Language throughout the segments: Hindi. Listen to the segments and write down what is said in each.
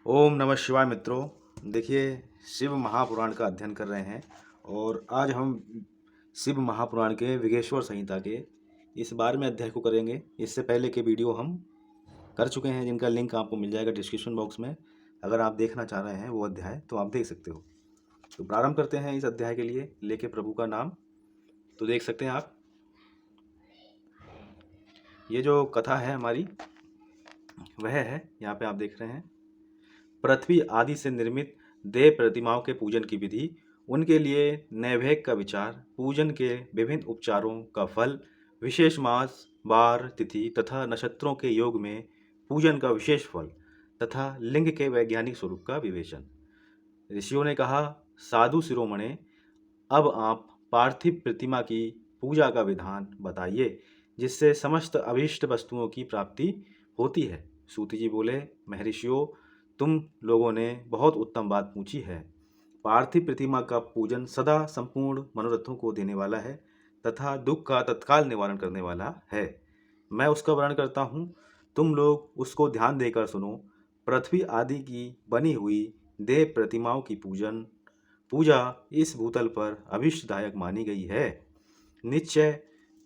ओम नमः शिवाय मित्रों। देखिए, शिव महापुराण का अध्ययन कर रहे हैं और आज हम शिव महापुराण के विघ्नेश्वर संहिता के इस 12वें अध्याय को करेंगे। इससे पहले के वीडियो हम कर चुके हैं, जिनका लिंक आपको मिल जाएगा डिस्क्रिप्शन बॉक्स में। अगर आप देखना चाह रहे हैं वो अध्याय तो आप देख सकते हो। तो प्रारंभ करते हैं इस अध्याय के लिए लेके प्रभु का नाम। तो देख सकते हैं आप, ये जो कथा है हमारी वह है, यहाँ पे आप देख रहे हैं। पृथ्वी आदि से निर्मित देव प्रतिमाओं के पूजन की विधि, उनके लिए नैवेद्य का विचार, पूजन के विभिन्न उपचारों का फल, विशेष मास, वार, तिथि तथा नक्षत्रों के योग में पूजन का विशेष फल तथा लिंग के वैज्ञानिक स्वरूप का विवेचन। ऋषियों ने कहा, साधु शिरोमणे, अब आप पार्थिव प्रतिमा की पूजा का विधान बताइए, जिससे समस्त अभीष्ट वस्तुओं की प्राप्ति होती है। सूत जी बोले, महर्षियों, तुम लोगों ने बहुत उत्तम बात पूछी है। पार्थिव प्रतिमा का पूजन सदा संपूर्ण मनोरथों को देने वाला है तथा दुख का तत्काल निवारण करने वाला है। मैं उसका वर्णन करता हूँ, तुम लोग उसको ध्यान देकर सुनो। पृथ्वी आदि की बनी हुई देव प्रतिमाओं की पूजा इस भूतल पर अभिष्टदायक मानी गई है। निश्चय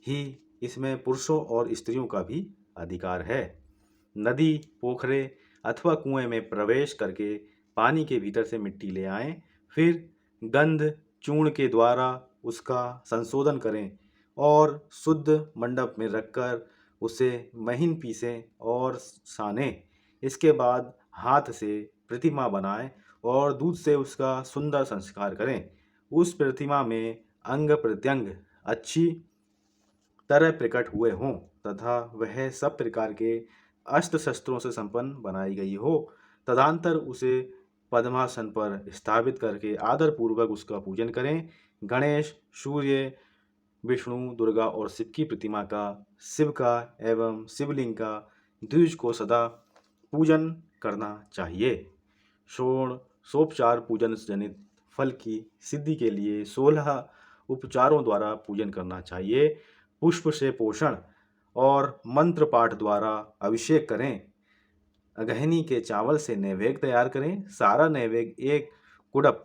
ही इसमें पुरुषों और स्त्रियों का भी अधिकार है। नदी, पोखरे अथवा कुएं में प्रवेश करके पानी के भीतर से मिट्टी ले आएं, फिर गंध चूर्ण के द्वारा उसका संशोधन करें और शुद्ध मंडप में रखकर उसे महीन पीसें और सानें। इसके बाद हाथ से प्रतिमा बनाएं और दूध से उसका सुंदर संस्कार करें। उस प्रतिमा में अंग प्रत्यंग अच्छी तरह प्रकट हुए हों तथा वह सब प्रकार के अस्त्र शस्त्रों से संपन्न बनाई गई हो। तदनंतर उसे पद्मासन पर स्थापित करके आदर पूर्वक उसका पूजन करें। गणेश, सूर्य, विष्णु, दुर्गा और शिव की प्रतिमा का, शिव का एवं शिवलिंग का द्विज को सदा पूजन करना चाहिए। षोडशोपचार पूजन जनित फल की सिद्धि के लिए 16 उपचारों द्वारा पूजन करना चाहिए। पुष्प से पोषण और मंत्र पाठ द्वारा अभिषेक करें। अगहनी के चावल से नैवेद्य तैयार करें। सारा नैवेद्य एक कुड़प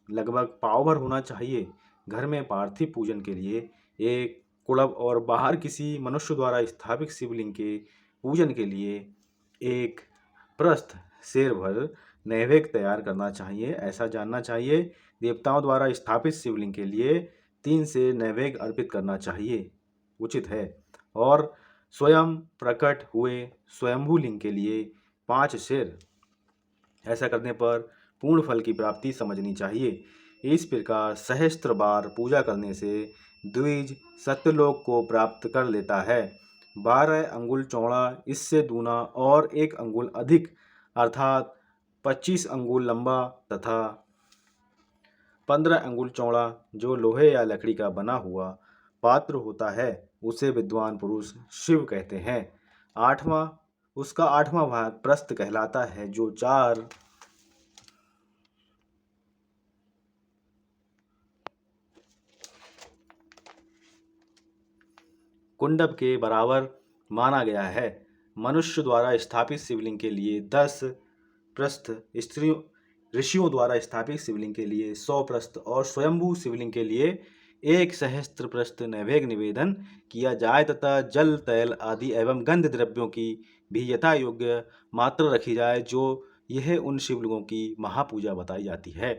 लगभग पाव भर होना चाहिए। घर में पार्थिव पूजन के लिए एक कुड़प और बाहर किसी मनुष्य द्वारा स्थापित शिवलिंग के पूजन के लिए एक प्रस्थ शेर भर नैवेद्य तैयार करना चाहिए। ऐसा जानना चाहिए, देवताओं द्वारा स्थापित शिवलिंग के लिए 3 से नैवेद्य अर्पित करना चाहिए, उचित है। और स्वयं प्रकट हुए स्वयंभू लिंग के लिए 5 शेर। ऐसा करने पर पूर्ण फल की प्राप्ति समझनी चाहिए। इस प्रकार सहस्त्र बार पूजा करने से द्विज सत्यलोक को प्राप्त कर लेता है। 12 अंगुल चौड़ा, इससे दूना और 1 अंगुल अधिक अर्थात 25 अंगुल लंबा तथा 15 अंगुल चौड़ा जो लोहे या लकड़ी का बना हुआ पात्र होता है, उसे विद्वान पुरुष शिव कहते हैं। उसका आठवां भाग प्रस्थ कहलाता है, जो 4 कुंडब के बराबर माना गया है। मनुष्य द्वारा स्थापित शिवलिंग के लिए 10 प्रस्थ, स्त्रियों ऋषियों द्वारा स्थापित शिवलिंग के लिए 100 प्रस्थ और स्वयंभू शिवलिंग के लिए 1 सहस्त्र प्रस्थ नैवेद्य निवेदन किया जाए तथा जल, तैल आदि एवं गंध द्रव्यों की भी यथा योग्य मात्रा रखी जाए, जो यह उन शिवलिंगों की महापूजा बताई जाती है।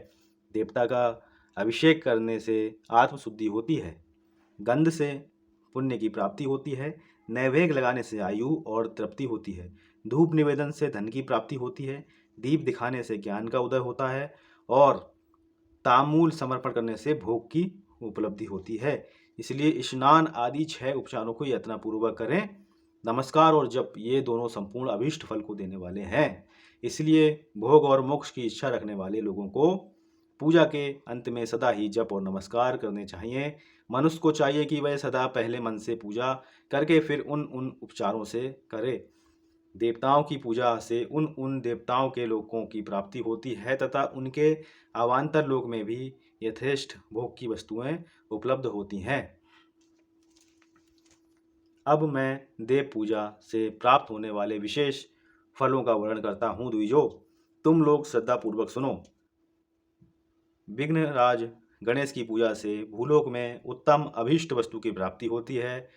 देवता का अभिषेक करने से आत्मशुद्धि होती है, गंध से पुण्य की प्राप्ति होती है, नैवेद्य लगाने से आयु और तृप्ति होती है, धूप निवेदन से धन की प्राप्ति होती है, दीप दिखाने से ज्ञान का उदय होता है और तामूल समर्पण करने से भोग की उपलब्धि होती है। इसलिए स्नान आदि 6 उपचारों को यत्नपूर्वक करें। नमस्कार और जप, ये दोनों संपूर्ण अभीष्ट फल को देने वाले हैं। इसलिए भोग और मोक्ष की इच्छा रखने वाले लोगों को पूजा के अंत में सदा ही जप और नमस्कार करने चाहिए। मनुष्य को चाहिए कि वह सदा पहले मन से पूजा करके फिर उन उपचारों से करे। देवताओं की पूजा से उन देवताओं के लोकों की प्राप्ति होती है तथा उनके अवान्तर लोक में भी यथेष्ट भोग की वस्तुएं उपलब्ध होती हैं। अब मैं देव पूजा से प्राप्त होने वाले विशेष फलों का वर्णन करता हूँ। द्विजो, तुम लोग श्रद्धापूर्वक सुनो। विघ्नराज गणेश की पूजा से भूलोक में उत्तम अभीष्ट वस्तु की प्राप्ति होती है।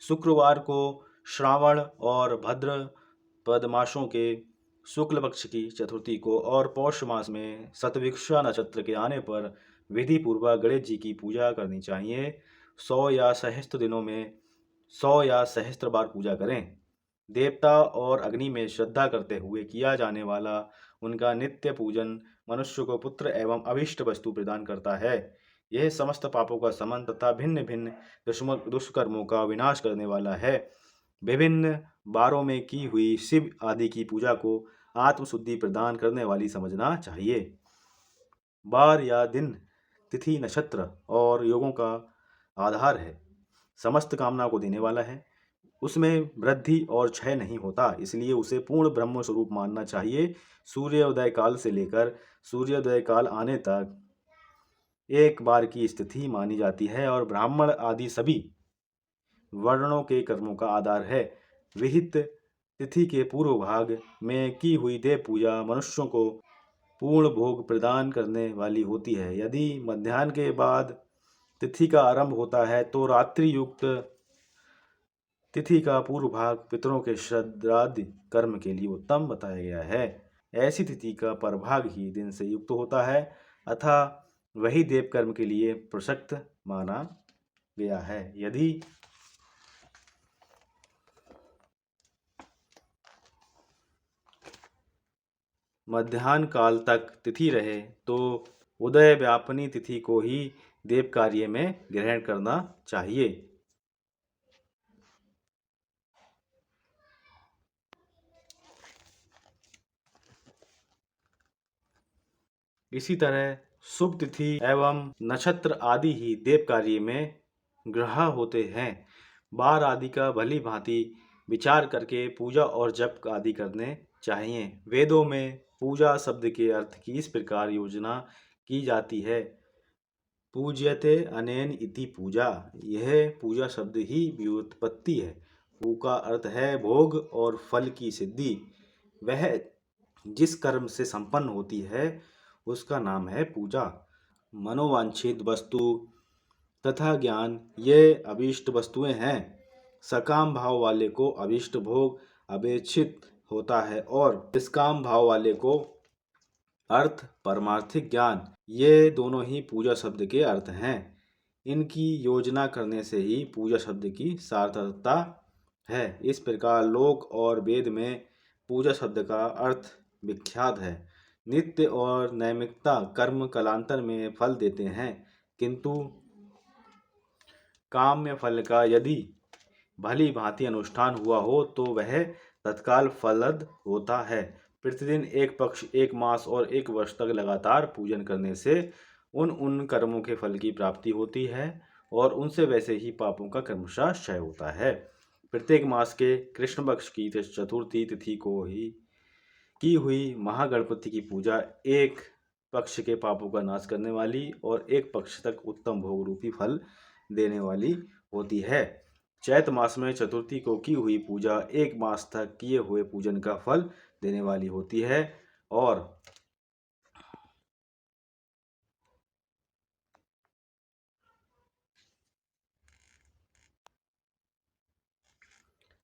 शुक्रवार को श्रावण और भद्रपद मासों के शुक्ल पक्ष की चतुर्थी को और पौष मास में शतभिक्षा नक्षत्र के आने पर विधि पूर्वक गणेश जी की पूजा करनी चाहिए। 100 या सहस्त्र दिनों में 100 या सहस्त्र बार पूजा करें। देवता और अग्नि में श्रद्धा करते हुए किया जाने वाला उनका नित्य पूजन मनुष्य को पुत्र एवं अभिष्ट वस्तु प्रदान करता है। यह समस्त पापों का शमन तथा भिन्न भिन्न दुष्कर्मों का विनाश करने वाला है। विभिन्न बारों में की हुई शिव आदि की पूजा को आत्मशुद्धि प्रदान करने वाली समझना चाहिए। बार या दिन, तिथि, नक्षत्र और योगों का आधार है, समस्त कामना को देने वाला है। उसमें वृद्धि और क्षय नहीं होता, इसलिए उसे पूर्ण ब्रह्म स्वरूप मानना चाहिए। सूर्योदय काल से लेकर सूर्योदय काल आने तक एक बार की स्थिति मानी जाती है और ब्राह्मण आदि सभी वर्णों के कर्मों का आधार है। विहित तिथि के पूर्व भाग में की हुई देव पूजा मनुष्यों को पूर्ण भोग प्रदान करने वाली होती है। यदि मध्याह्न के बाद तिथि का आरंभ होता है तो रात्रि युक्त तिथि का पूर्व भाग पितरों के श्राद्ध कर्म के लिए उत्तम बताया गया है। ऐसी तिथि का परभाग ही दिन से युक्त होता है, अतः वही देव कर्म के लिए प्रसक्त माना गया है। यदि मध्याह्न काल तक तिथि रहे तो उदय व्यापनी तिथि को ही देव कार्य में ग्रहण करना चाहिए। इसी तरह शुभ तिथि एवं नक्षत्र आदि ही देव कार्य में ग्रह होते हैं। बार आदि का भली भांति विचार करके पूजा और जप आदि करने चाहिए। वेदों में पूजा शब्द के अर्थ की इस प्रकार योजना की जाती है। पूज्यते अनेन इति पूजा। यह पूजा शब्द ही व्युत्पत्ति है। पू का अर्थ है भोग और फल की सिद्धि। वह जिस कर्म से संपन्न होती है उसका नाम है पूजा। मनोवांछित वस्तु तथा ज्ञान ये अभीष्ट वस्तुएं हैं। सकाम भाव वाले को अभीष्ट भोग अपेक्षित होता है और निष्काम भाव वाले को अर्थ परमार्थिक ज्ञान, ये दोनों ही पूजा शब्द के अर्थ हैं। इनकी योजना करने से ही पूजा शब्द की सार्थकता है। इस प्रकार लोक और वेद में पूजा शब्द का अर्थ विख्यात है। नित्य और नैमित्तिक कर्म कालांतर में फल देते हैं, किंतु काम्य फल का यदि भली भांति अनुष्ठान हुआ हो तो वह तत्काल फलद होता है। प्रतिदिन एक पक्ष, एक मास और एक वर्ष तक लगातार पूजन करने से उन कर्मों के फल की प्राप्ति होती है और उनसे वैसे ही पापों का क्रमशः क्षय होता है। प्रत्येक मास के कृष्ण पक्ष की चतुर्थी तिथि को ही की हुई महागणपति की पूजा एक पक्ष के पापों का नाश करने वाली और एक पक्ष तक उत्तम भोग रूपी फल देने वाली होती है। चैत मास में चतुर्थी को की हुई पूजा एक मास तक किए हुए पूजन का फल देने वाली होती है और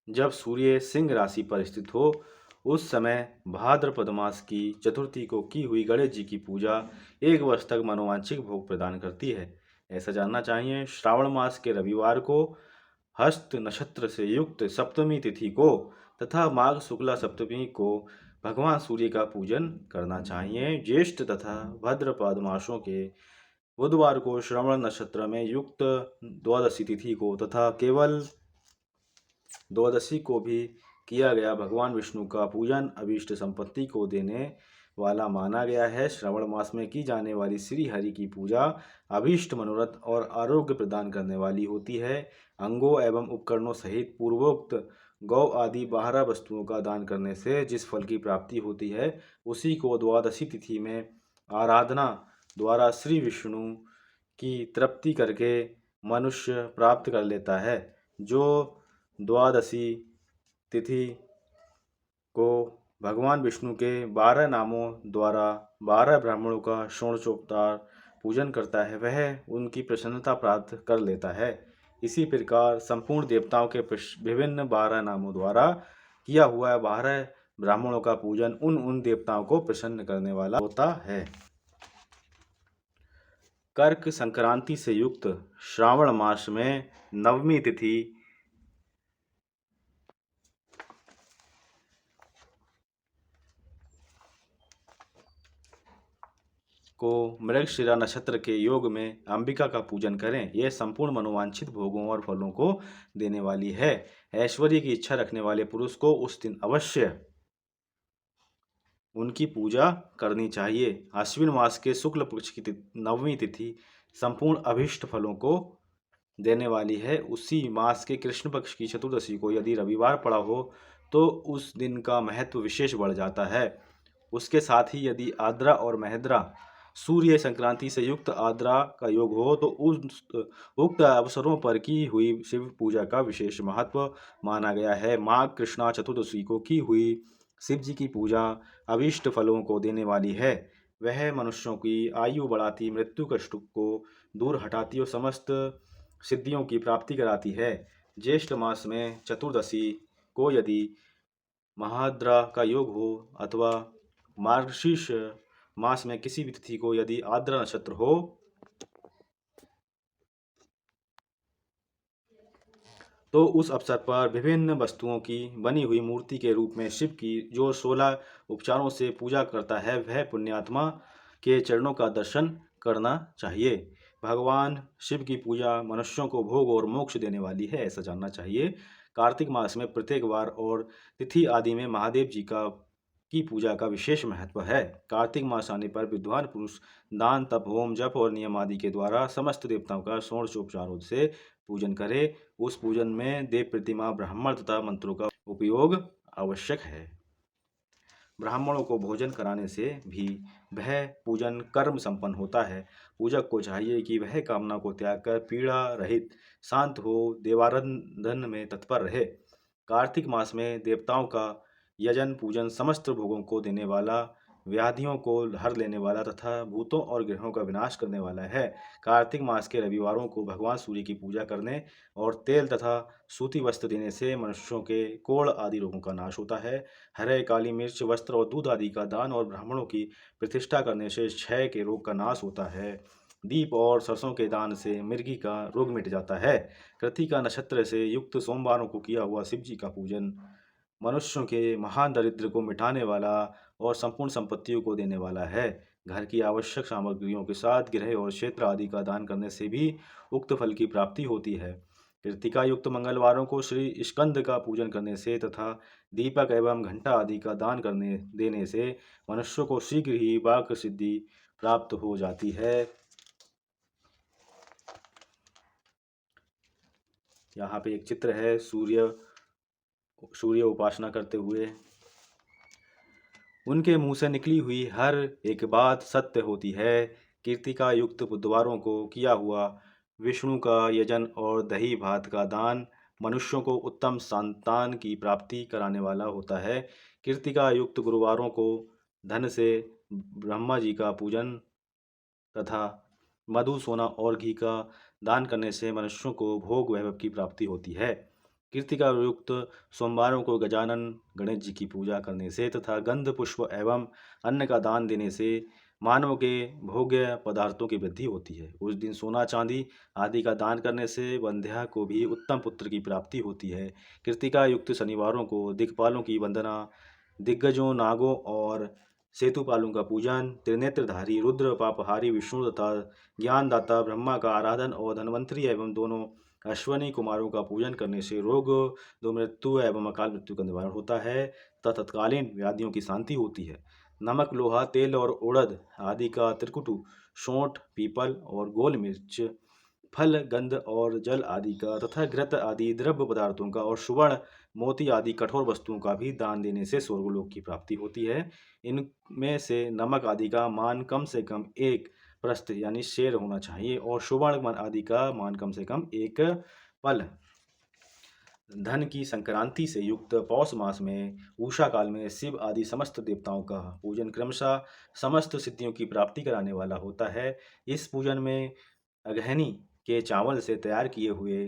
जब सूर्य सिंह राशि पर स्थित हो उस समय भाद्रपद मास की चतुर्थी को की हुई गणेश जी की पूजा एक वर्ष तक मनोवांछिक भोग प्रदान करती है। ऐसा जानना चाहिए। श्रावण मास के रविवार को हस्त नक्षत्र से युक्त सप्तमी तिथि को तथा माघ शुक्ला सप्तमी को भगवान सूर्य का पूजन करना चाहिए। ज्येष्ठ तथा भद्रपद मासों के बुधवार को श्रवण नक्षत्र में युक्त द्वादशी तिथि को तथा केवल द्वादशी को भी किया गया भगवान विष्णु का पूजन अभीष्ट संपत्ति को देने वाला माना गया है। श्रावण मास में की जाने वाली श्री हरि की पूजा अभीष्ट मनोरथ और आरोग्य प्रदान करने वाली होती है। अंगों एवं उपकरणों सहित पूर्वोक्त गौ आदि 12 वस्तुओं का दान करने से जिस फल की प्राप्ति होती है उसी को द्वादशी तिथि में आराधना द्वारा श्री विष्णु की तृप्ति करके मनुष्य प्राप्त कर लेता है। जो द्वादशी तिथि को भगवान विष्णु के 12 नामों द्वारा 12 ब्राह्मणों का षोडशोपचार पूजन करता है वह उनकी प्रसन्नता प्राप्त कर लेता है। इसी प्रकार संपूर्ण देवताओं के विभिन्न 12 नामों द्वारा किया हुआ 12 ब्राह्मणों का पूजन उन उन देवताओं को प्रसन्न करने वाला होता है। कर्क संक्रांति से युक्त श्रावण मास में नवमी तिथि को मृगशिरा नक्षत्र के योग में अंबिका का पूजन करें। यह संपूर्ण मनोवांछित भोगों और फलों को देने वाली है। ऐश्वर्य की इच्छा रखने वाले पुरुष को उस दिन अवश्य उनकी पूजा करनी चाहिए। अश्विन मास के शुक्ल पक्ष की नवमी तिथि संपूर्ण अभीष्ट फलों को देने वाली है। उसी मास के कृष्ण पक्ष की चतुर्दशी को यदि रविवार पड़ा हो तो उस दिन का महत्व विशेष बढ़ जाता है। उसके साथ ही यदि आद्रा और महेद्रा सूर्य संक्रांति से युक्त आद्रा का योग हो तो उस उक्त अवसरों पर की हुई शिव पूजा का विशेष महत्व माना गया है। माघ कृष्णा चतुर्दशी को की हुई शिव जी की पूजा अभीष्ट फलों को देने वाली है। वह मनुष्यों की आयु बढ़ाती, मृत्यु कष्ट को दूर हटाती और समस्त सिद्धियों की प्राप्ति कराती है। ज्येष्ठ मास में चतुर्दशी को यदि महाद्रा का योग हो अथवा मार्गशीर्ष मास में किसी भी तिथि को यदि आद्रा नक्षत्र हो तो उस अवसर पर विभिन्न वस्तुओं की बनी हुई मूर्ति के रूप में शिव की जो 16 उपचारों से पूजा करता है वह पुण्यात्मा के चरणों का दर्शन करना चाहिए। भगवान शिव की पूजा मनुष्यों को भोग और मोक्ष देने वाली है, ऐसा जानना चाहिए। कार्तिक मास में प्रत्येक वार और तिथि आदि में महादेव जी की पूजा का विशेष महत्व है। कार्तिक मास आने पर विद्वान पुरुष दान, तप, होम, जप और नियम आदि के द्वारा समस्त देवताओं का षोडशोपचारों से पूजन करे। उस पूजन में देव प्रतिमा, ब्राह्मण तथा मंत्रों का उपयोग आवश्यक है। ब्राह्मणों को भोजन कराने से भी वह पूजन कर्म संपन्न होता है। पूजक को चाहिए कि वह कामना को त्याग कर पीड़ा रहित शांत हो देवाराधन में तत्पर रहे। कार्तिक मास में देवताओं का यजन पूजन समस्त भोगों को देने वाला, व्याधियों को हर लेने वाला तथा भूतों और ग्रहों का विनाश करने वाला है। कार्तिक मास के रविवारों को भगवान सूर्य की पूजा करने और तेल तथा सूती वस्त्र देने से मनुष्यों के कोढ़ आदि रोगों का नाश होता है। हरे, काली मिर्च, वस्त्र और दूध आदि का दान और ब्राह्मणों की प्रतिष्ठा करने से क्षय के रोग का नाश होता है। दीप और सरसों के दान से मिर्गी का रोग मिट जाता है। कृतिका नक्षत्र से युक्त सोमवारों को किया हुआ शिव जी का पूजन मनुष्यों के महान दरिद्र को मिटाने वाला और संपूर्ण संपत्तियों को देने वाला है। घर की आवश्यक सामग्रियों के साथ गृह और क्षेत्र आदि का दान करने से भी उक्त फल की प्राप्ति होती है। कृतिका युक्त मंगलवारों को श्री स्कंद का पूजन करने से तथा दीपक एवं घंटा आदि का दान करने देने से मनुष्य को शीघ्र ही वाक सिद्धि प्राप्त हो जाती है। यहाँ पे एक चित्र है सूर्य उपासना करते हुए। उनके मुंह से निकली हुई हर एक बात सत्य होती है। कृतिका युक्त बुधवारों को किया हुआ विष्णु का यजन और दही भात का दान मनुष्यों को उत्तम संतान की प्राप्ति कराने वाला होता है। कृतिका युक्त गुरुवारों को धन से ब्रह्मा जी का पूजन तथा मधु, सोना और घी का दान करने से मनुष्यों को भोग वैभव की प्राप्ति होती है। कृतिका युक्त सोमवारों को गजानन गणेश जी की पूजा करने से तथा गंध पुष्प एवं अन्न का दान देने से मानव के भोग्य पदार्थों की वृद्धि होती है। उस दिन सोना, चांदी आदि का दान करने से वंध्या को भी उत्तम पुत्र की प्राप्ति होती है। कृतिका युक्त शनिवारों को दिक्पालों की वंदना, दिग्गजों, नागों और सेतुपालों का पूजन, त्रिनेत्रधारी रुद्र, पापहारी विष्णु तथा ज्ञानदाता ब्रह्मा का आराधन और धन्वंतरी एवं दोनों अश्वनी कुमारों का पूजन करने से रोग, दुर्मृत्यु एवं अकाल मृत्यु का निवारण होता है तथा तत्कालीन व्याधियों की शांति होती है। नमक, लोहा, तेल और उड़द आदि का त्रिकुटु, सोंठ, पीपल और गोल मिर्च, फल, गंध और जल आदि का तथा घृत आदि द्रव्य पदार्थों का और सुवर्ण, मोती आदि कठोर वस्तुओं का भी दान देने से स्वर्गलोक की प्राप्ति होती है। इनमें से नमक आदि का मान कम से कम 1 प्रस्थ यानी शेर होना चाहिए और सुवर्ण आदि का मान कम से कम 1 पल। धन की संक्रांति से युक्त पौष मास में उषा काल में शिव आदि समस्त देवताओं का पूजन क्रमशः समस्त सिद्धियों की प्राप्ति कराने वाला होता है। इस पूजन में अगहनी के चावल से तैयार किए हुए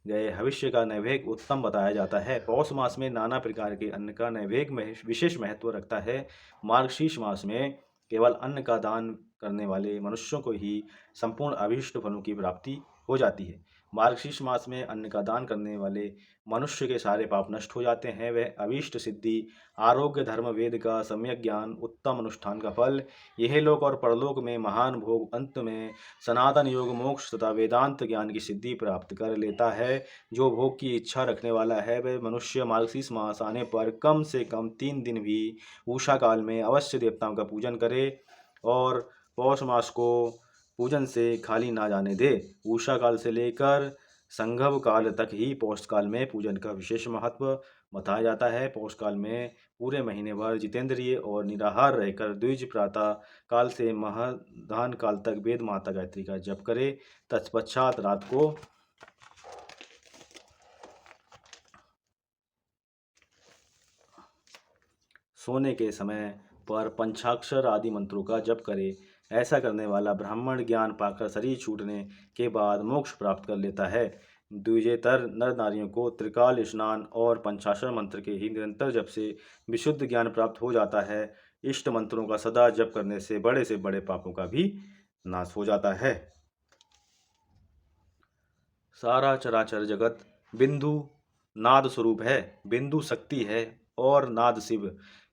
गए हविष्य का नैवेद्य उत्तम बताया जाता है। पौष मास में नाना प्रकार के अन्न का नैवेद्य विशेष महत्व रखता है। मार्गशीर्ष मास में केवल अन्न का दान करने वाले मनुष्यों को ही संपूर्ण अभीष्ट फलों की प्राप्ति हो जाती है। मार्गशीर्ष मास में अन्न का दान करने वाले मनुष्य के सारे पाप नष्ट हो जाते हैं। वह अभीष्ट सिद्धि, आरोग्य, धर्म, वेद का सम्यक ज्ञान, उत्तम अनुष्ठान का फल, यह लोक और परलोक में महान भोग, अंत में सनातन योग, मोक्ष तथा वेदांत ज्ञान की सिद्धि प्राप्त कर लेता है। जो भोग की इच्छा रखने वाला है वह मनुष्य मार्गशीर्ष मास आने पर कम से कम 3 दिन भी उषा काल में अवश्य देवताओं का पूजन करे और पौष मास को पूजन से खाली ना जाने दे। उषा काल से लेकर संघव काल तक ही पौष काल में पूजन का विशेष महत्व बताया जाता है। पौष काल में पूरे महीने भर जितेंद्रिय और निराहार रहकर द्विज प्रातः काल से महदान काल तक वेद माता गायत्री का जप करे। तत्पश्चात रात को सोने के समय पर पंचाक्षर आदि मंत्रों का जप करे। ऐसा करने वाला ब्राह्मण ज्ञान पाकर शरीर छूटने के बाद मोक्ष प्राप्त कर लेता है। द्विजेतर नर नारियों को त्रिकाल स्नान और पंचाक्षर मंत्र के ही निरंतर जप से विशुद्ध ज्ञान प्राप्त हो जाता है। इष्ट मंत्रों का सदा जप करने से बड़े पापों का भी नाश हो जाता है। सारा चराचर जगत बिंदु नाद स्वरूप है। बिंदु शक्ति है और नाद शिव।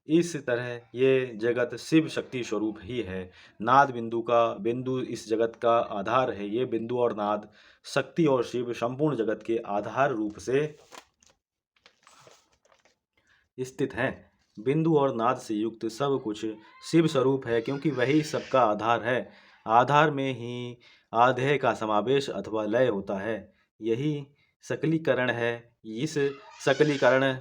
इस तरह ये जगत शिव शक्ति स्वरूप ही है। नाद बिंदु इस जगत का आधार है। ये बिंदु और नाद शक्ति और शिव संपूर्ण जगत के आधार रूप से स्थित हैं। बिंदु और नाद से युक्त सब कुछ शिव स्वरूप है, क्योंकि वही सबका आधार है। आधार में ही आधेय का समावेश अथवा लय होता है। यही सकलीकरण है। इस सकलीकरण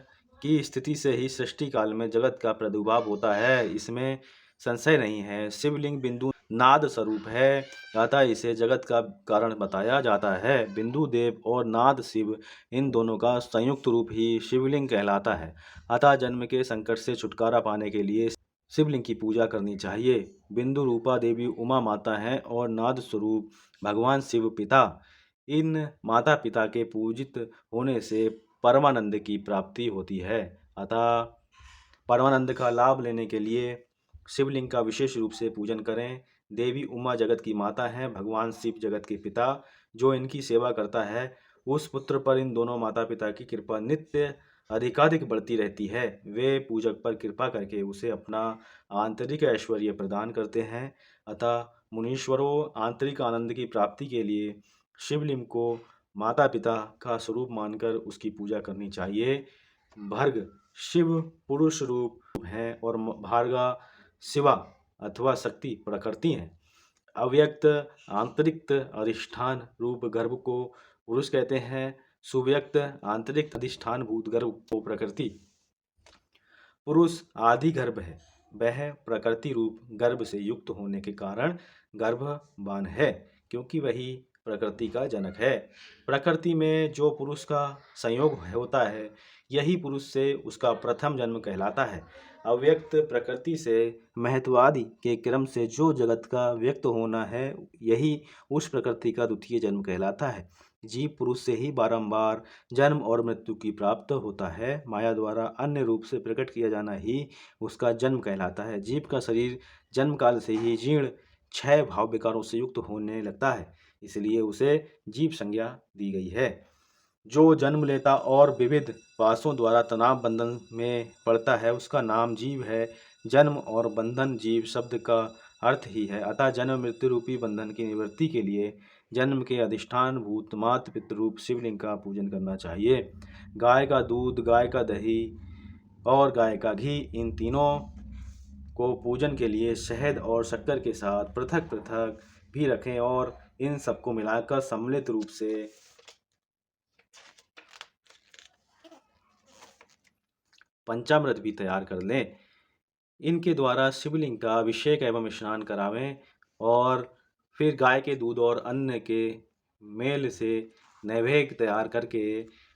की स्थिति से ही सृष्टि काल में जगत का प्रादुर्भाव होता है, इसमें संशय नहीं है। शिवलिंग बिंदु नाद स्वरूप है, अतः इसे जगत का कारण बताया जाता है। बिंदु देव और नाद शिव, इन दोनों का संयुक्त रूप ही शिवलिंग कहलाता है। अतः जन्म के संकट से छुटकारा पाने के लिए शिवलिंग की पूजा करनी चाहिए। बिंदु रूपा देवी उमा माता हैं और नाद स्वरूप भगवान शिव पिता। इन माता पिता के पूजित होने से परमानंद की प्राप्ति होती है। अतः परमानंद का लाभ लेने के लिए शिवलिंग का विशेष रूप से पूजन करें। देवी उमा जगत की माता हैं, भगवान शिव जगत के पिता। जो इनकी सेवा करता है उस पुत्र पर इन दोनों माता पिता की कृपा नित्य अधिकाधिक बढ़ती रहती है। वे पूजक पर कृपा करके उसे अपना आंतरिक ऐश्वर्य प्रदान करते हैं। अतः मुनीश्वरों, आंतरिक आनंद की प्राप्ति के लिए शिवलिंग को माता पिता का स्वरूप मानकर उसकी पूजा करनी चाहिए। भर्ग शिव पुरुष रूप हैं और भार्गा शिवा अथवा शक्ति प्रकृति हैं। अव्यक्त आंतरिक अधिष्ठान रूप गर्भ को पुरुष कहते हैं। सुव्यक्त आंतरिक अधिष्ठान भूत गर्भ को प्रकृति। पुरुष आदि गर्भ है। वह प्रकृति रूप गर्भ से युक्त होने के कारण गर्भवान है, क्योंकि वही प्रकृति का जनक है। प्रकृति में जो पुरुष का संयोग होता है, यही पुरुष से उसका प्रथम जन्म कहलाता है। अव्यक्त प्रकृति से महत्वादि के क्रम से जो जगत का व्यक्त होना है, यही उस प्रकृति का द्वितीय जन्म कहलाता है। जीव पुरुष से ही बारंबार जन्म और मृत्यु की प्राप्त होता है। माया द्वारा अन्य रूप से प्रकट किया जाना ही उसका जन्म कहलाता है। जीव का शरीर जन्म काल से ही जीर्ण क्षय भाव विकारों से युक्त होने लगता है, इसलिए उसे जीव संज्ञा दी गई है। जो जन्म लेता और विविध पाशों द्वारा तनाव बंधन में पड़ता है, उसका नाम जीव है। जन्म और बंधन जीव शब्द का अर्थ ही है। अतः जन्म मृत्यु रूपी बंधन की निवृत्ति के लिए जन्म के अधिष्ठान भूत मात पितृ रूप शिवलिंग का पूजन करना चाहिए। गाय का दूध, गाय का दही और गाय का घी, इन तीनों को पूजन के लिए शहद और शक्कर के साथ पृथक पृथक भी रखें और इन सबको मिलाकर सम्मिलित रूप से पंचामृत भी तैयार कर लें। इनके द्वारा शिवलिंग का अभिषेक एवं स्नान करावें और फिर गाय के दूध और अन्न के मेल से नैवेद्य तैयार करके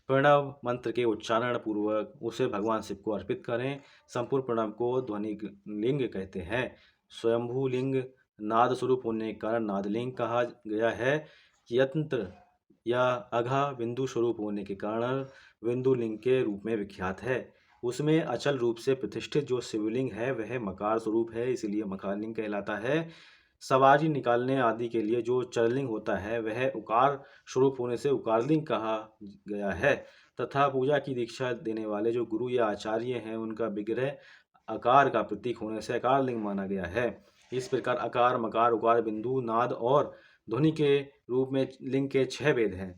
प्रणव मंत्र के उच्चारण पूर्वक उसे भगवान शिव को अर्पित करें। संपूर्ण प्रणव को ध्वनि लिंग कहते हैं। स्वयंभू लिंग नाद स्वरूप होने के कारण नादलिंग कहा गया है। यंत्र या अघा बिंदु स्वरूप होने के कारण बिंदु लिंग के रूप में विख्यात है। उसमें अचल रूप से प्रतिष्ठित जो शिवलिंग है वह मकार स्वरूप है, इसीलिए मकार लिंग कहलाता है। सवारी निकालने आदि के लिए जो चरलिंग होता है वह उकार स्वरूप होने से उकारलिंग कहा गया है, तथा पूजा की दीक्षा देने वाले जो गुरु या आचार्य हैं उनका विग्रह आकार का प्रतीक होने से आकार लिंग माना गया है। इस प्रकार आकार, मकार, उकार, बिंदु, नाद और ध्वनि के रूप में लिंग के 6 भेद हैं।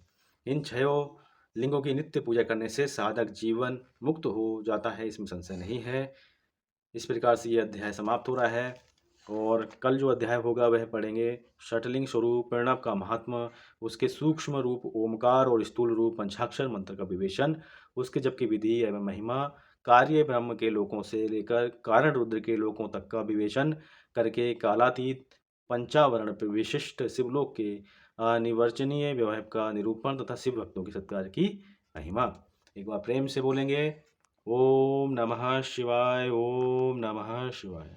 इन 6 लिंगों की नित्य पूजा करने से साधक जीवन मुक्त हो जाता है, इसमें संशय नहीं है। इस प्रकार से ये अध्याय समाप्त हो रहा है और कल जो अध्याय होगा वह पढ़ेंगे षटलिंग स्वरूप प्रणव का महात्मा, उसके सूक्ष्म रूप ओमकार और स्थूल रूप पंचाक्षर मंत्र का विवेचन, उसके जप की विधि एवं महिमा, कार्य ब्रह्म के लोकों से लेकर कारण रुद्र के लोकों तक का विवेचन करके कालातीत पंचावरण पर विशिष्ट शिवलोक के अनिर्वचनीय वैभव का निरूपण तथा शिव भक्तों के सत्कार की महिमा। एक बार प्रेम से बोलेंगे ओम नमः शिवाय, ओम नमः शिवाय।